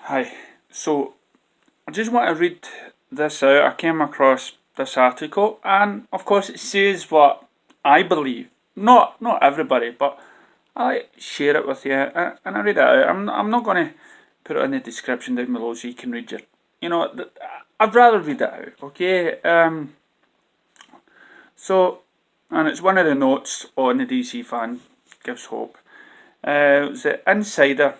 Hi. So I just want to read this out. I came across this article, and of course, it says what I believe. Not everybody, but I share it with you, and I read it out. I'm not going to put it in the description down below so you can read it. I'd rather read it out. Okay. So, and it's one of the notes on the DC fan gives hope. It's the Insider.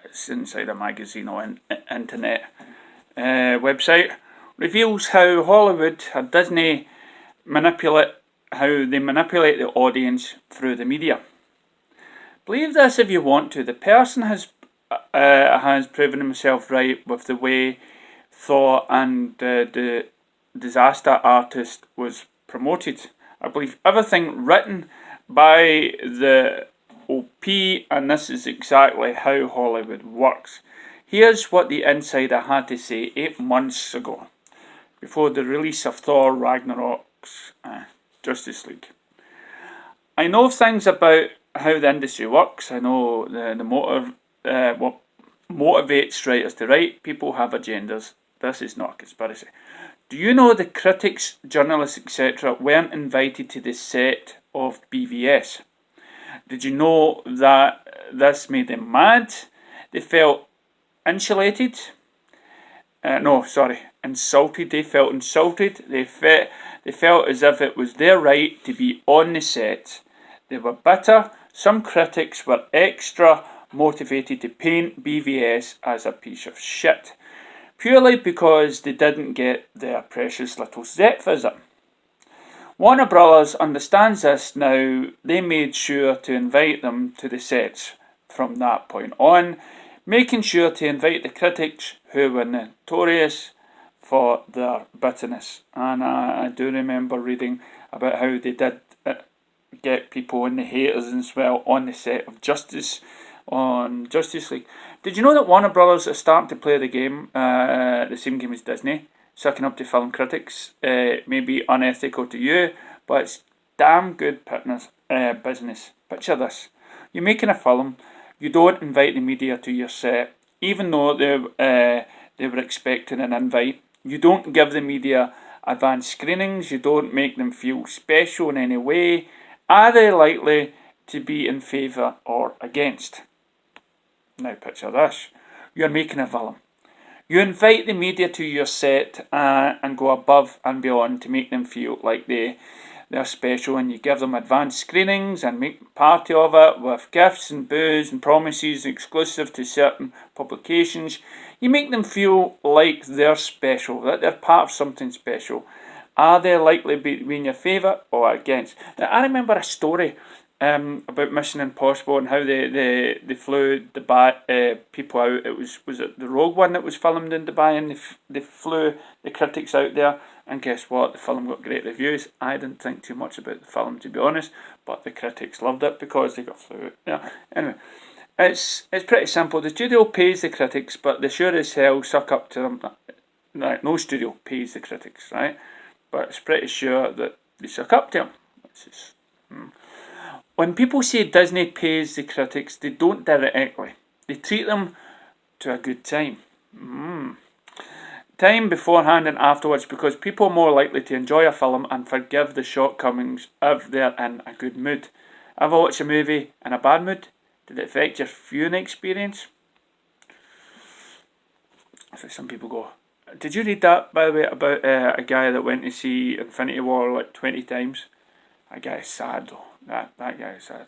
It's Insider magazine on internet website reveals how Hollywood or Disney manipulate the audience through the media. Believe this if you want to. The person has proven himself right with the way Thor and the Disaster Artist was promoted. I believe everything written by the OP, and this is exactly how Hollywood works. Here's what the Insider had to say 8 months ago, before the release of Thor Ragnarok's Justice League. I know things about how the industry works. I know the motive, what motivates writers to write. People have agendas. This is not a conspiracy. Do you know the critics, journalists, etc. weren't invited to the set of BVS? Did you know that this made them mad? They felt insulated. Insulted. They felt insulted. They felt as if it was their right to be on the set. They were bitter. Some critics were extra motivated to paint BVS as a piece of shit, purely because they didn't get their precious little set visit. Warner Brothers understands this now. They made sure to invite them to the sets from that point on, making sure to invite the critics who were notorious for their bitterness. And I do remember reading about how they did get people and the haters as well on the set of Justice League. Did you know that Warner Brothers are starting to play the game, the same game as Disney, sucking up to film critics? May be unethical to you, but it's damn good business. Picture this: you're making a film, you don't invite the media to your set, even though they were expecting an invite. You don't give the media advanced screenings. You don't make them feel special in any way. Are they likely to be in favour or against? Now picture this. You're making a film. You invite the media to your set and go above and beyond to make them feel like they're special, and you give them advanced screenings and make a party of it with gifts and booze and promises exclusive to certain publications. You make them feel like they're special, that they're part of something special. Are they likely to be in your favour or against? Now, I remember a story about Mission Impossible and how they flew Dubai people out. Was it the Rogue One that was filmed in Dubai, and they flew the critics out there, and guess what? The film got great reviews. I didn't think too much about the film, to be honest, but the critics loved it because they got flew out. Yeah. Anyway, it's pretty simple. The studio pays the critics, but they sure as hell suck up to them. Right, no studio pays the critics, right? But it's pretty sure that they suck up to them. When people say Disney pays the critics, they don't directly. They treat them to a good time. Time beforehand and afterwards, because people are more likely to enjoy a film and forgive the shortcomings if they're in a good mood. Ever watch a movie in a bad mood? Did it affect your viewing experience? So some people go, did you read that, by the way, about a guy that went to see Infinity War like 20 times? That guy is sad though. That guy is sad.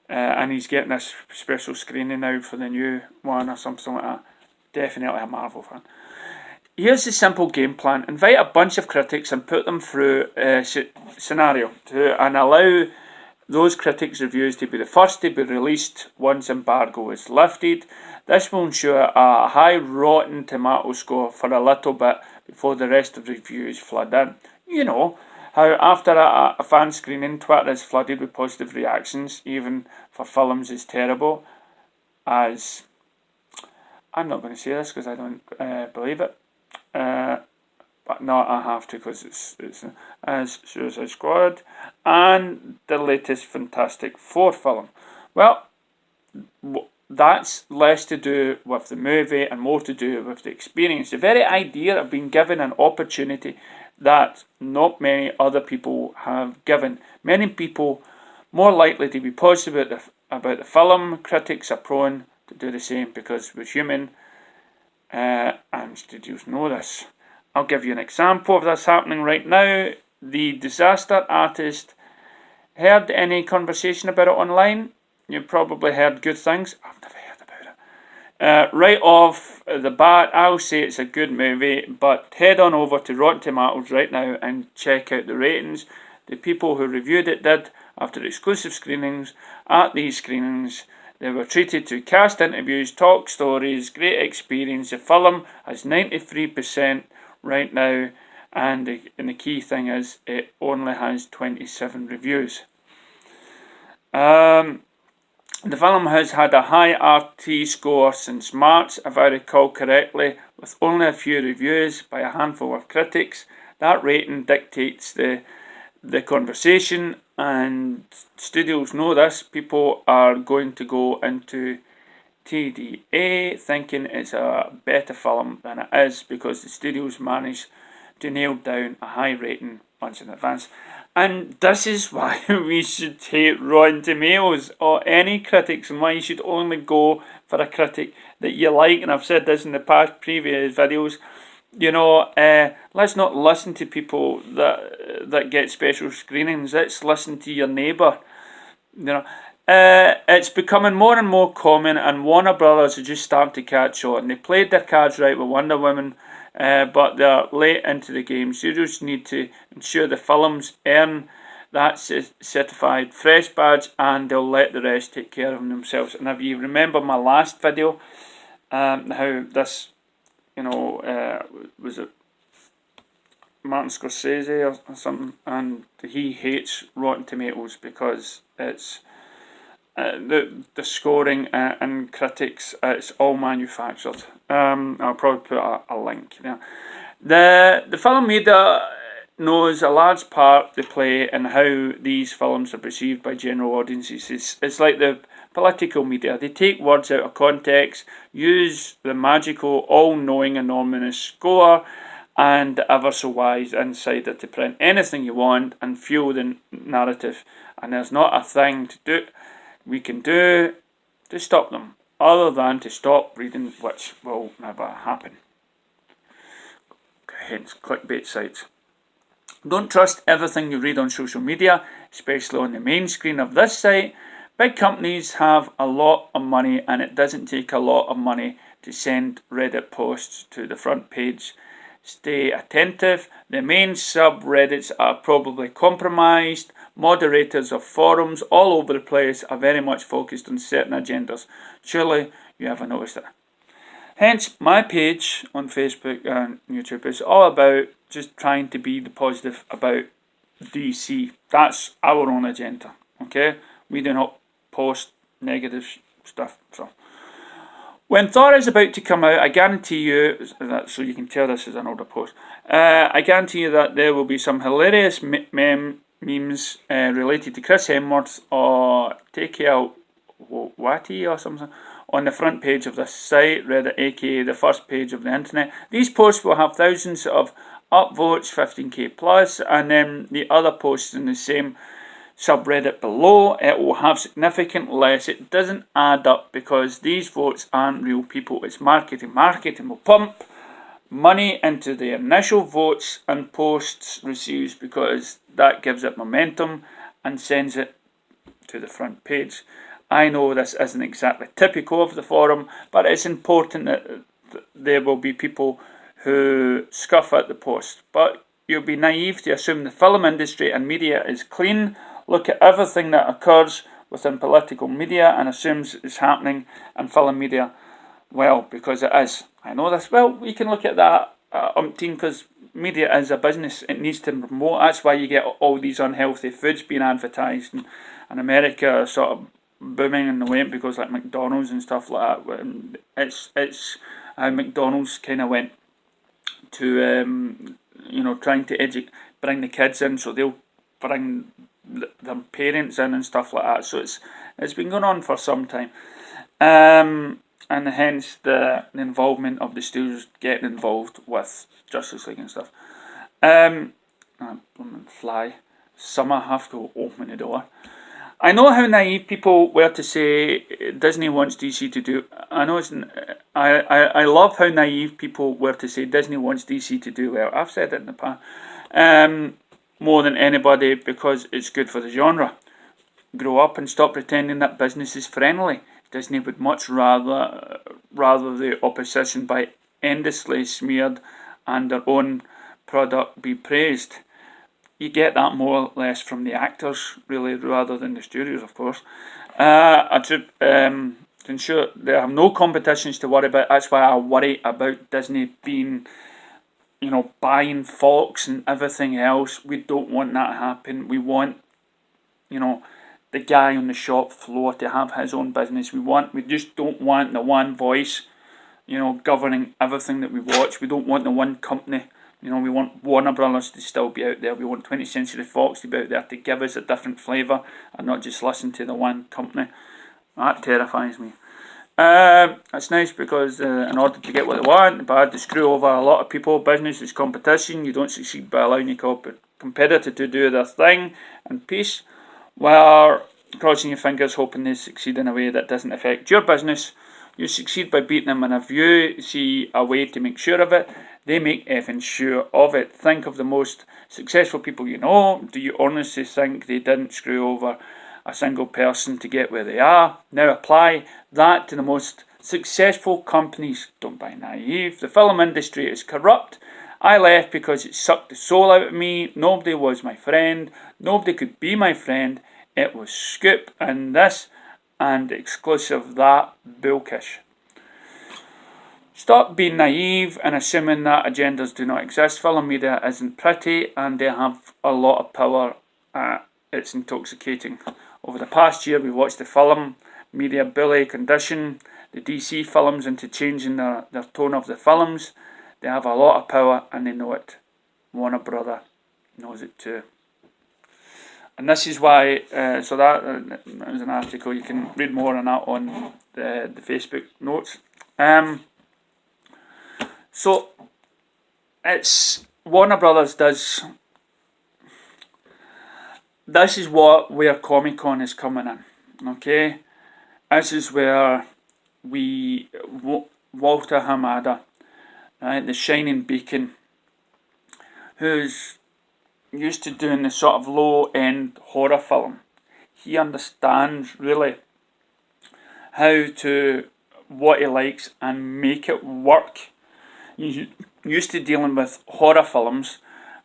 And he's getting this special screening now for the new one or something like that. Definitely a Marvel fan. Here's the simple game plan. Invite a bunch of critics and put them through a scenario and allow those critics' reviews to be the first to be released once embargo is lifted. This will ensure a high Rotten Tomato score for a little bit before the rest of the reviews flood in. You know how after a fan screening, Twitter is flooded with positive reactions, even for films as terrible as... I'm not going to say this because I don't believe it. But no, I have to because it's as Suicide Squad and the latest Fantastic Four film. Well, that's less to do with the movie and more to do with the experience. The very idea of being given an opportunity that not many other people have given. Many people more likely to be positive about the film. Critics are prone to do the same because we're human, and studios know this. I'll give you an example of this happening right now. The Disaster Artist. Heard any conversation about it online? You've probably heard good things. I've never heard about it. Right off the bat, I'll say it's a good movie, but head on over to Rotten Tomatoes right now and check out the ratings. The people who reviewed it did after exclusive screenings. At these screenings, they were treated to cast interviews, talk stories, great experience. The film has 93% right now, and the key thing is it only has 27 reviews. The film has had a high RT score since March, if I recall correctly, with only a few reviews by a handful of critics. That rating dictates the conversation, and studios know this. People are going to go into TDA thinking it's a better film than it is because the studios managed to nail down a high rating months in advance. And this is why we should hate Rotten Tomatoes or any critics, and why you should only go for a critic that you like. And I've said this in the past previous videos. You know, let's not listen to people that get special screenings. Let's listen to your neighbour. You know, it's becoming more and more common, and Warner Brothers are just starting to catch on. They played their cards right with Wonder Woman. But they're late into the game. Studios need to ensure the films earn that certified fresh badge, and they'll let the rest take care of themselves. And if you remember my last video, how this, was it Martin Scorsese or something, and he hates Rotten Tomatoes because it's the scoring and critics, it's all manufactured. I'll probably put a link. Yeah. The film media knows a large part they play in how these films are perceived by general audiences. It's like the political media. They take words out of context, use the magical, all-knowing, anonymous score, and ever so wise insider to print anything you want and fuel the narrative. And there's not a thing we can do to stop them, other than to stop reading, which will never happen. Hence clickbait sites. Don't trust everything you read on social media, especially on the main screen of this site. Big companies have a lot of money, and it doesn't take a lot of money to send Reddit posts to the front page. Stay attentive. The main subreddits are probably compromised. Moderators of forums all over the place are very much focused on certain agendas. Surely you haven't noticed it. Hence, my page on Facebook and YouTube is all about just trying to be the positive about DC. That's our own agenda, okay? We do not post negative stuff. So, when Thor is about to come out, I guarantee you, so you can tell this is an older post, I guarantee you that there will be some hilarious memes related to Chris Hemsworth or Taika Waititi or something on the front page of this site, Reddit, aka the first page of the internet. These posts will have thousands of upvotes, 15k plus, and then the other posts in the same subreddit below, it will have significant less. It doesn't add up because these votes aren't real people, it's marketing. Marketing will pump money into the initial votes and posts receives because that gives it momentum and sends it to the front page. I know this isn't exactly typical of the forum, but it's important that there will be people who scoff at the post. But you'll be naive to assume the film industry and media is clean. Look at everything that occurs within political media and assumes it's happening in film media. Well, because it is. I know this. Well, we can look at that because media is a business. It needs to promote. That's why you get all these unhealthy foods being advertised. And America sort of booming in the way because like McDonald's and stuff like that. It's McDonald's kind of went to trying to bring the kids in, so they'll bring their parents in and stuff like that. So it's been going on for some time. And hence the involvement of the studios getting involved with Justice League and stuff. Fly. Summer have to open the door. I know how naive people were to say Disney wants DC to do. I know it's. I love how naive people were to say Disney wants DC to do well. I've said it in the past. More than anybody, because it's good for the genre. Grow up and stop pretending that business is friendly. Disney would much rather the opposition by endlessly smeared and their own product be praised. You get that more or less from the actors, really, rather than the studios, of course. To ensure they have no competitions to worry about. That's why I worry about Disney being, buying Fox and everything else. We don't want that to happen. We want, the guy on the shop floor to have his own business. We just don't want the one voice, governing everything that we watch. We don't want the one company. We want Warner Brothers to still be out there. We want 20th Century Fox to be out there to give us a different flavour and not just listen to the one company. That terrifies me. It's nice because in order to get what they want, bad to screw over a lot of people. Business is competition. You don't succeed by allowing your competitor to do their thing in peace, while crossing your fingers hoping they succeed in a way that doesn't affect your business. You succeed by beating them, and if you see a way to make sure of it, they make effing sure of it. Think of the most successful people you know. Do you honestly think they didn't screw over a single person to get where they are? Now apply that to the most successful companies. Don't be naive. The film industry is corrupt. I left because it sucked the soul out of me. Nobody was my friend. Nobody could be my friend. It was Scoop and this and exclusive that bulkish. Stop being naive and assuming that agendas do not exist. Film media isn't pretty and they have a lot of power. It's intoxicating. Over the past year, we watched the film media bully condition the DC films into changing their tone of the films. They have a lot of power and they know it. Warner Brother knows it too. And this is why, so that is an article. You can read more on that on the Facebook notes. So it's Warner Brothers does. This is where Comic Con is coming in. Okay, this is where Walter Hamada, right, the shining beacon, who's used to doing the sort of low-end horror film. He understands really what he likes and make it work. He's used to dealing with horror films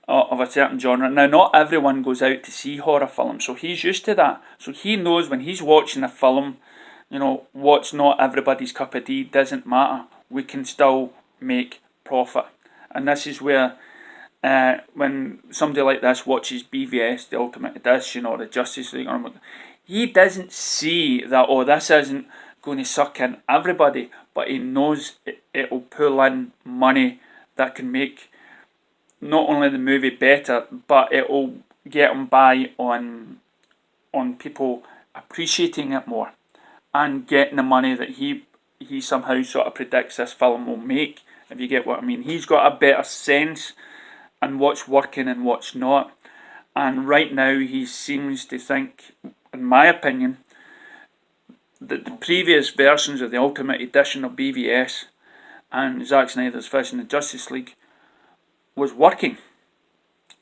of a certain genre. Now, not everyone goes out to see horror films, so he's used to that. So he knows when he's watching a film, what's not everybody's cup of tea doesn't matter. We can still make profit. And this is where when somebody like this watches BVS, the Ultimate Edition, or the Justice League, he doesn't see that, this isn't going to suck in everybody, but he knows it'll pull in money that can make not only the movie better, but it'll get him by on people appreciating it more and getting the money that he somehow sort of predicts this film will make, if you get what I mean. He's got a better sense and what's working and what's not. And right now he seems to think, in my opinion, that the previous versions of the Ultimate Edition of BVS and Zack Snyder's Vision of Justice League was working.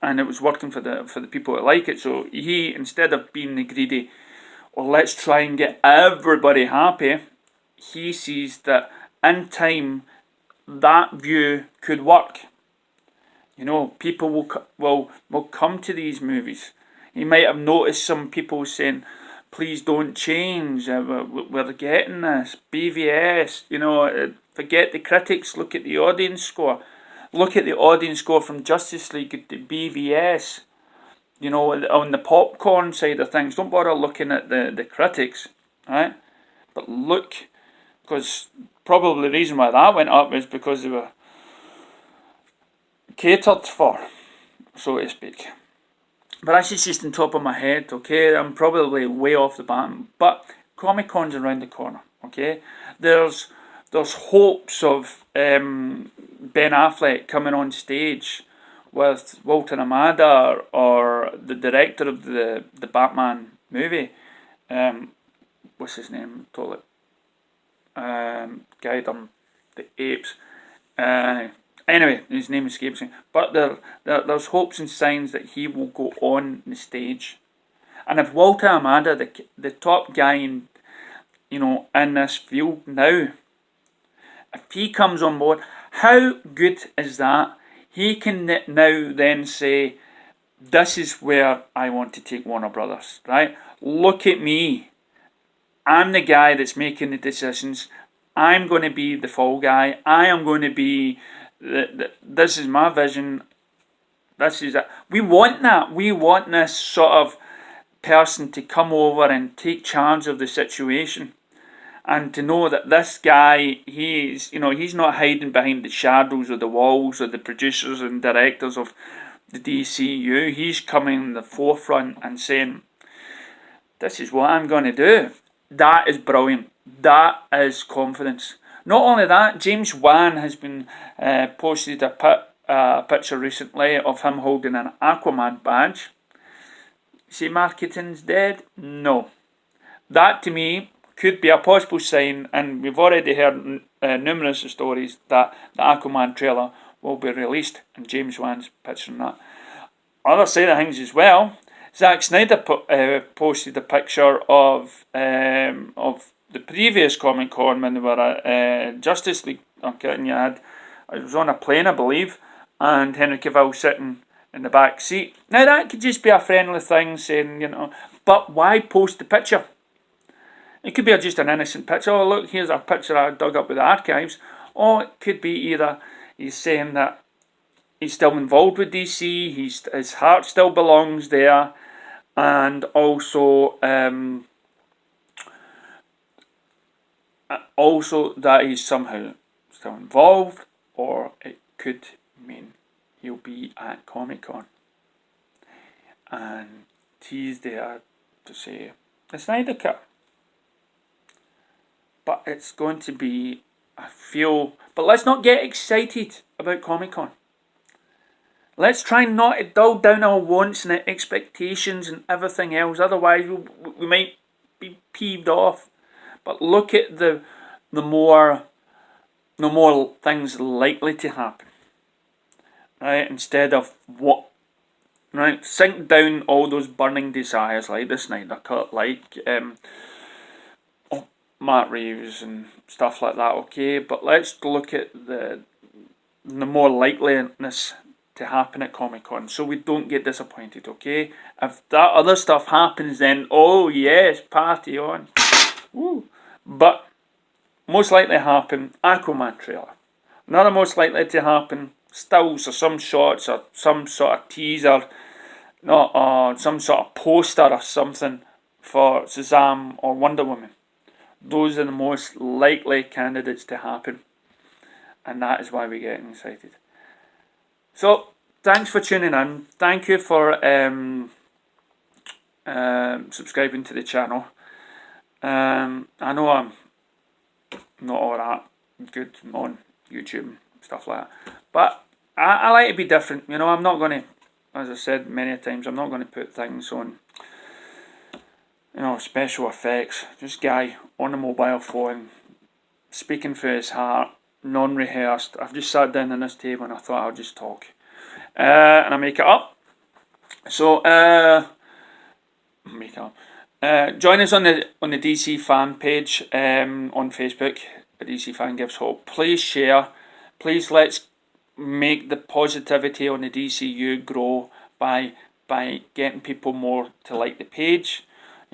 And it was working for the people that like it. So he, instead of being the greedy, let's try and get everybody happy, he sees that in time that view could work. People will come to these movies. You might have noticed some people saying, please don't change, we're getting this, BVS, forget the critics, look at the audience score. Look at the audience score from Justice League to BVS. On the popcorn side of things, don't bother looking at the critics, right? But look, because probably the reason why that went up is because they were catered for, so to speak. But this is just on top of my head, okay? I'm probably way off the bat, but Comic Con's around the corner, Okay, there's hopes of Ben Affleck coming on stage with Walt and Amanda, or the director of the Batman movie. What's his name? Totally. Guy done the apes. Anyway, his name escapes me. But there's hopes and signs that he will go on the stage. And if Walter Amanda, the top guy in this field now, if he comes on board, how good is that? He can now then say, this is where I want to take Warner Brothers, right? Look at me. I'm the guy that's making the decisions. I'm going to be the fall guy. I am going to be, this is my vision. This is it. We want that. We want this sort of person to come over and take charge of the situation. And to know that this guy, he's not hiding behind the shadows or the walls or the producers and directors of the DCU. He's coming in the forefront and saying, this is what I'm going to do. That is brilliant. That is confidence. Not only that, James Wan has been posted a picture recently of him holding an Aquaman badge. Say marketing's dead? No. That to me could be a possible sign, and we've already heard numerous stories that the Aquaman trailer will be released, and James Wan's picturing that. Other side of things as well, Zack Snyder posted a picture of the previous Comic Con when they were at Justice League. Okay, and it was on a plane, I believe, and Henry Cavill sitting in the back seat. Now that could just be a friendly thing, saying, but why post the picture? It could be just an innocent picture. Oh, look, here's a picture I dug up with the archives. Or it could be either he's saying that he's still involved with DC, his heart still belongs there, and also that he's somehow still involved, or it could mean he'll be at Comic Con. And he's there to say the Snyder Cut. But it's going to be, but let's not get excited about Comic Con. Let's try not to dull down our wants and expectations and everything else. Otherwise, we might be peeved off. But look at the more things likely to happen, right? Instead of what, right? Sink down all those burning desires like the Snyder Cut, like Matt Reeves and stuff like that, okay? But let's look at the more likeliness to happen at Comic Con, so we don't get disappointed, okay? If that other stuff happens, then oh yes, party on. Woo. But most likely to happen, Aquaman trailer. Another most likely to happen, stills or some shots or some sort of teaser, some sort of poster or something for Shazam or Wonder Woman. Those are the most likely candidates to happen, and that is why we're getting excited. So, thanks for tuning in. Thank you for subscribing to the channel. I know I'm not all that good on YouTube and stuff like that, but I like to be different. I'm not going to, as I said many times, I'm not going to put things on special effects. Just guy on a mobile phone, speaking for his heart, non-rehearsed. I've just sat down on this table and I thought I'll just talk. And I make it up. So, join us on the DC fan page on Facebook. The DC Fan Gives Hope. Please share. Please let's make the positivity on the DCU grow by getting people more to like the page.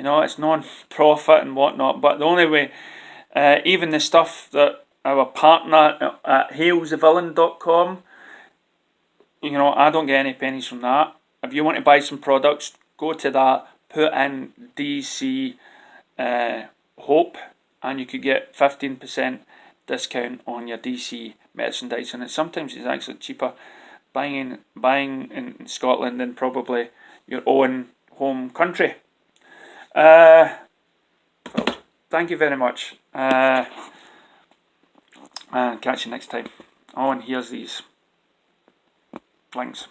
It's non-profit and whatnot, but the only way, even the stuff that our partner at hailsthevillain.com, I don't get any pennies from that. If you want to buy some products, go to that, put in DC Hope, and you could get 15% discount on your DC merchandise. And sometimes it's actually cheaper buying in Scotland than probably your own home country. thank you very much. And catch you next time. Oh, and here's these links.